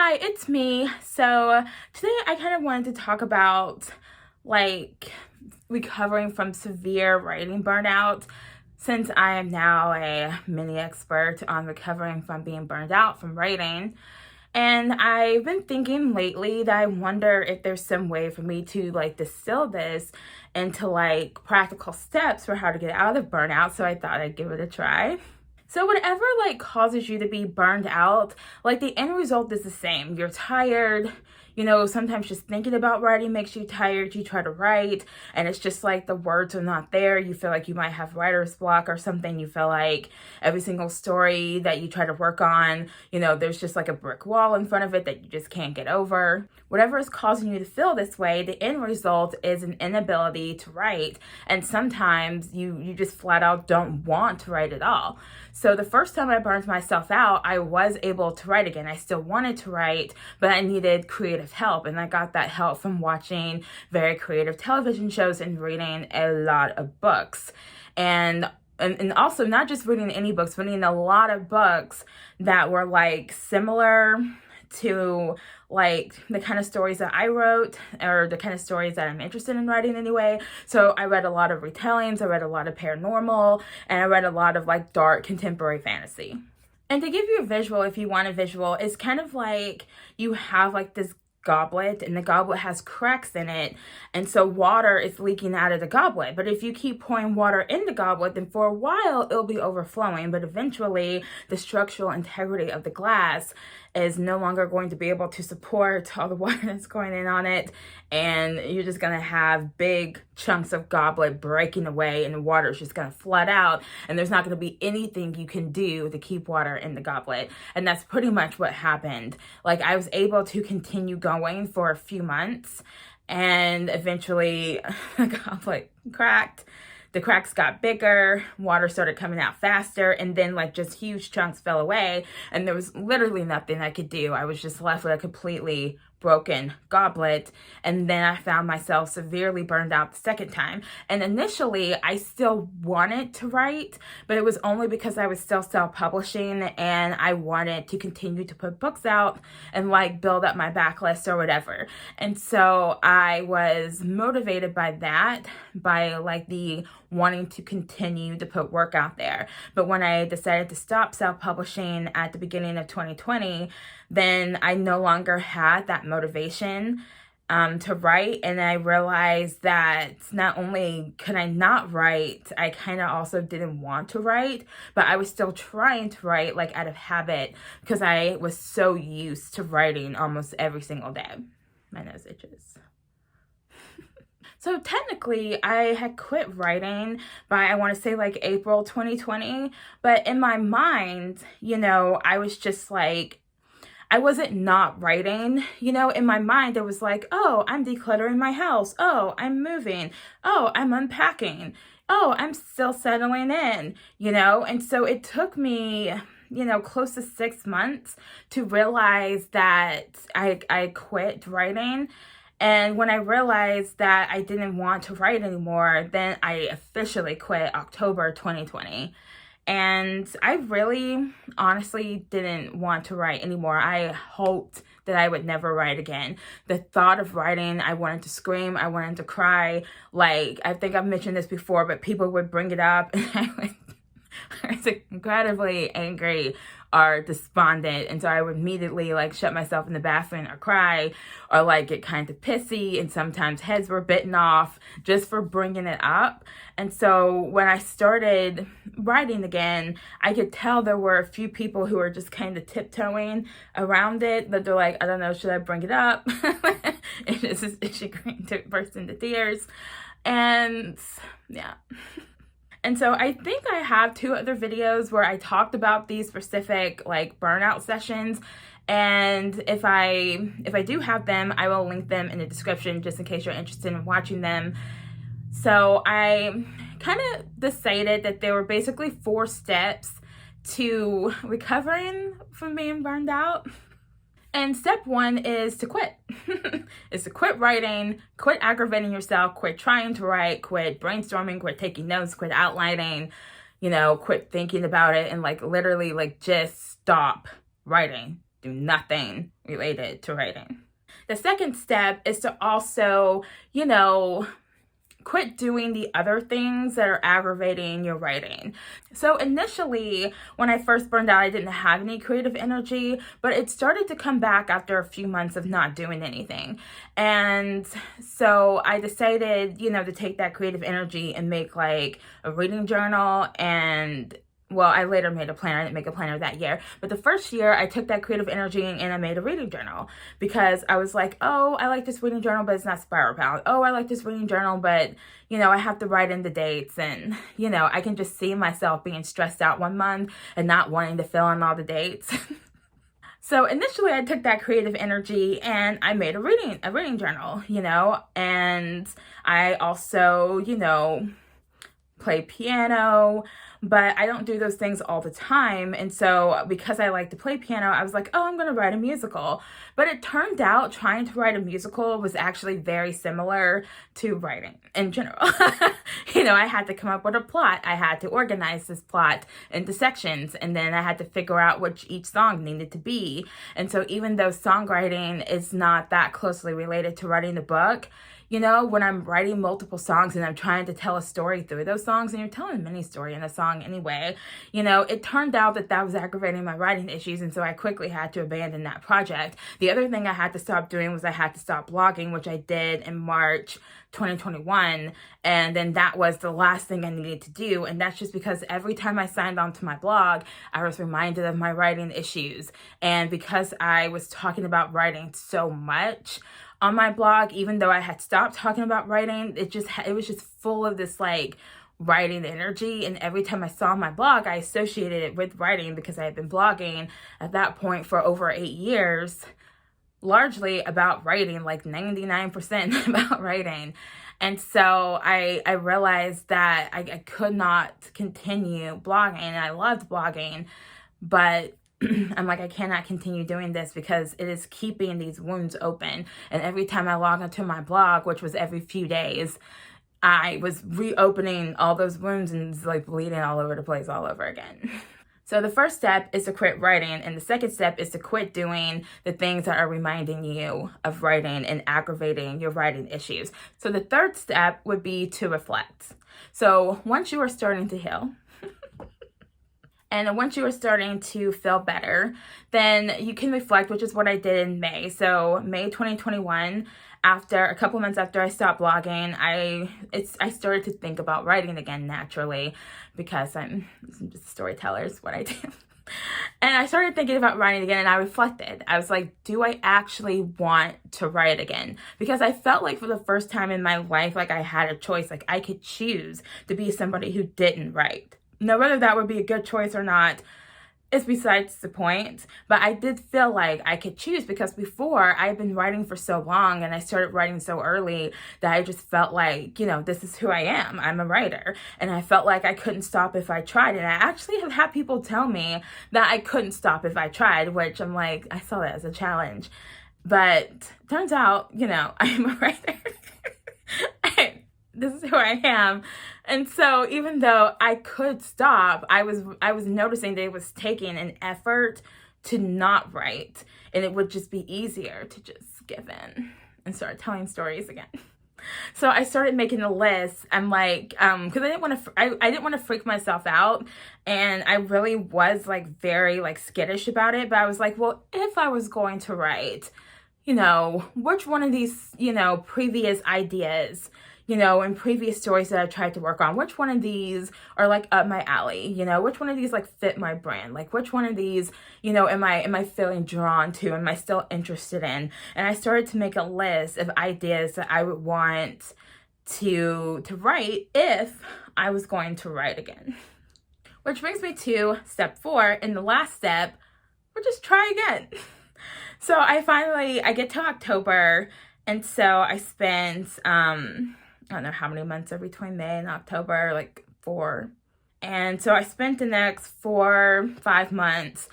Hi, it's me. So today I kind of wanted to talk about like recovering from severe writing burnout since I am now a mini expert on recovering from being burned out from writing. And I've been thinking lately that I wonder if there's some way for me to distill this into practical steps for how to get out of burnout. So I thought I'd give it a try. So whatever causes you to be burned out, the end result is the same. You're tired, sometimes just thinking about writing makes you tired. You try to write and it's just the words are not there. You feel like you might have writer's block or something. You feel like every single story that you try to work on, there's just a brick wall in front of it that you just can't get over. Whatever is causing you to feel this way, the end result is an inability to write. And sometimes you just flat out don't want to write at all. So the first time I burned myself out, I was able to write again. I still wanted to write, but I needed creative help. And I got that help from watching very creative television shows and reading a lot of books. And also not just reading any books, reading a lot of books that were similar to the kind of stories that I wrote, or the kind of stories that I'm interested in writing anyway. So I read a lot of retellings, I read a lot of paranormal, and I read a lot of dark contemporary fantasy. And to give you a visual, if you want a visual, it's kind of you have this goblet, and the goblet has cracks in it, and so water is leaking out of the goblet. But if you keep pouring water in the goblet, then for a while it'll be overflowing, but eventually the structural integrity of the glass is no longer going to be able to support all the water that's going in on it, and you're just going to have big chunks of goblet breaking away, and the water is just going to flood out, and there's not going to be anything you can do to keep water in the goblet. And that's pretty much what happened. I was able to continue going for a few months, and eventually the goblet cracked. The cracks got bigger, water started coming out faster, and then just huge chunks fell away, and there was literally nothing I could do. I was just left with a completely broken goblet. And then I found myself severely burned out the second time. And initially I still wanted to write, but it was only because I was still self-publishing and I wanted to continue to put books out and build up my backlist or whatever. And so I was motivated by that, by the wanting to continue to put work out there. But when I decided to stop self-publishing at the beginning of 2020, then I no longer had that motivation to write. And I realized that not only could I not write, I kind of also didn't want to write, but I was still trying to write out of habit because I was so used to writing almost every single day. My nose itches. So technically, I had quit writing by, I want to say April 2020. But in my mind, I was just I wasn't not writing, in my mind, it was oh, I'm decluttering my house. Oh, I'm moving. Oh, I'm unpacking. Oh, I'm still settling in, and so it took me, close to 6 months to realize that I quit writing. And when I realized that I didn't want to write anymore, then I officially quit October 2020. And I really honestly didn't want to write anymore. I hoped that I would never write again. The thought of writing, I wanted to scream, I wanted to cry. I think I've mentioned this before, but people would bring it up and I was incredibly angry or despondent, and so I would immediately shut myself in the bathroom or cry or get kind of pissy, and sometimes heads were bitten off just for bringing it up. And so when I started writing again, I could tell there were a few people who were just kind of tiptoeing around it, but they're I don't know, should I bring it up? And is she going to burst into tears? And yeah. And so I think I have 2 other videos where I talked about these specific burnout sessions. And if I do have them, I will link them in the description just in case you're interested in watching them. So I kind of decided that there were basically 4 steps to recovering from being burned out. And step 1 is to quit. Is to quit writing, quit aggravating yourself, quit trying to write, quit brainstorming, quit taking notes, quit outlining, quit thinking about it, and literally just stop writing. do nothing related to writing. The second step is to also, quit doing the other things that are aggravating your writing. So initially, when I first burned out, I didn't have any creative energy, but it started to come back after a few months of not doing anything. And so I decided, to take that creative energy and make like a reading journal. And well, I later made a planner. I didn't make a planner that year. But the first year, I took that creative energy and I made a reading journal because I was like, oh, I like this reading journal, but it's not spiral bound. Oh, I like this reading journal, but, I have to write in the dates. And, I can just see myself being stressed out one month and not wanting to fill in all the dates. So initially, I took that creative energy and I made a reading journal, and I also, play piano, but I don't do those things all the time. And so because I like to play piano, I was like, oh, I'm going to write a musical. But it turned out trying to write a musical was actually very similar to writing in general. I had to come up with a plot. I had to organize this plot into sections, and then I had to figure out which each song needed to be. And so even though songwriting is not that closely related to writing the book, when I'm writing multiple songs and I'm trying to tell a story through those songs, and you're telling a mini story in a song anyway, it turned out that was aggravating my writing issues. And so I quickly had to abandon that project. The other thing I had to stop doing was I had to stop blogging, which I did in March 2021. And then that was the last thing I needed to do. And that's just because every time I signed on to my blog, I was reminded of my writing issues. And because I was talking about writing so much on my blog, even though I had stopped talking about writing, it was just full of this like writing energy. And every time I saw my blog, I associated it with writing because I had been blogging at that point for over 8 years, largely about writing, like 99% about writing. And so I realized that I could not continue blogging. And I loved blogging, but I'm like, I cannot continue doing this because it is keeping these wounds open. And every time I log into my blog, which was every few days, I was reopening all those wounds and it's like bleeding all over the place all over again. So the first step is to quit writing, and the second step is to quit doing the things that are reminding you of writing and aggravating your writing issues. So the third step would be to reflect. So once you are starting to heal, and once you are starting to feel better, then you can reflect, which is what I did in May. So May 2021, after a couple months after I stopped blogging, I started to think about writing again naturally because I'm just a storyteller is what I do. And I started thinking about writing again, and I reflected. I was like, do I actually want to write again? Because I felt like for the first time in my life, like I had a choice, like I could choose to be somebody who didn't write. Now, whether that would be a good choice or not is besides the point, but I did feel like I could choose because before I've been writing for so long and I started writing so early that I just felt like, this is who I am. I'm a writer. And I felt like I couldn't stop if I tried. And I actually have had people tell me that I couldn't stop if I tried, which I'm like, I saw that as a challenge. But turns out, I'm a writer. This is who I am. And so even though I could stop, I was noticing that it was taking an effort to not write, and it would just be easier to just give in and start telling stories again. So I started making a list. I'm like, because I didn't want to freak myself out, and I really was like very like skittish about it. But I was like, well, if I was going to write, which one of these, previous ideas, and previous stories that I tried to work on, which one of these are like up my alley, which one of these like fit my brand, like which one of these, am I feeling drawn to, am I still interested in? And I started to make a list of ideas that I would want to write if I was going to write again. Which brings me to step 4, and the last step, we'll just try again. So I get to October, and so I spent, I don't know how many months are between May and October, like 4. And so I spent the next 4-5 months,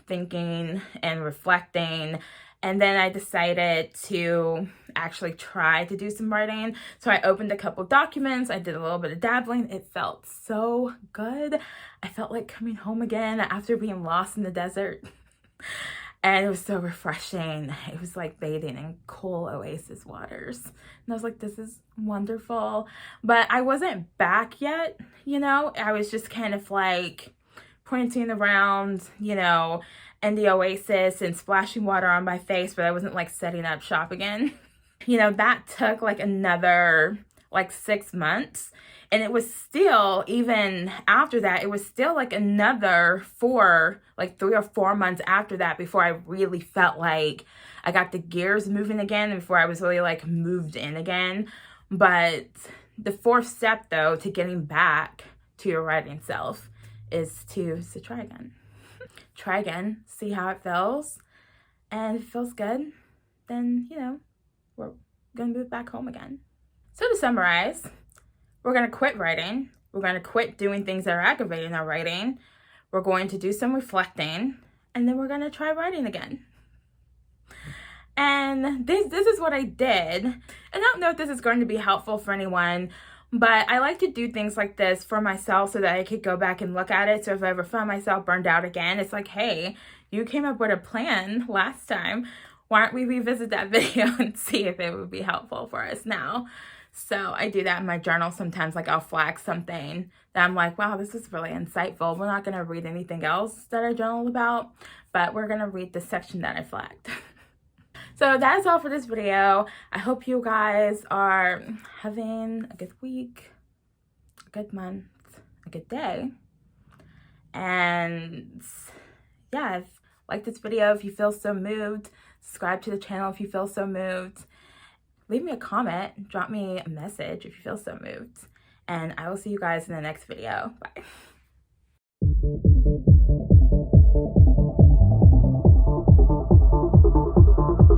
thinking and reflecting. And then I decided to actually try to do some writing. So I opened a couple documents. I did a little bit of dabbling. It felt so good. I felt like coming home again after being lost in the desert. And it was so refreshing. It was like bathing in cool oasis waters. And I was like, this is wonderful. But I wasn't back yet, you know? I was just kind of like pointing around, you know, in the oasis and splashing water on my face, but I wasn't like setting up shop again. You know, that took like another like 6 months. And it was still, even after that, it was still like another 3 or 4 months after that before I really felt like I got the gears moving again, before I was really like moved in again. But the fourth step though to getting back to your writing self is to try again. Try again, see how it feels. And if it feels good, then, you know, we're gonna move back home again. So to summarize, we're gonna quit writing. We're gonna quit doing things that are aggravating our writing. We're going to do some reflecting, and then we're gonna try writing again. And this is what I did. And I don't know if this is going to be helpful for anyone, but I like to do things like this for myself so that I could go back and look at it. So if I ever found myself burned out again, it's like, hey, you came up with a plan last time. Why don't we revisit that video and see if it would be helpful for us now? So I do that in my journal sometimes. Like I'll flag something that I'm like, wow, this is really insightful. We're not going to read anything else that I journaled about, but we're going to read the section that I flagged. So that's all for this video. I hope you guys are having a good week, a good month, a good day. And yeah, if you like this video, if you feel so moved, subscribe to the channel if you feel so moved. Leave me a comment, drop me a message if you feel so moved. And I will see you guys in the next video. Bye.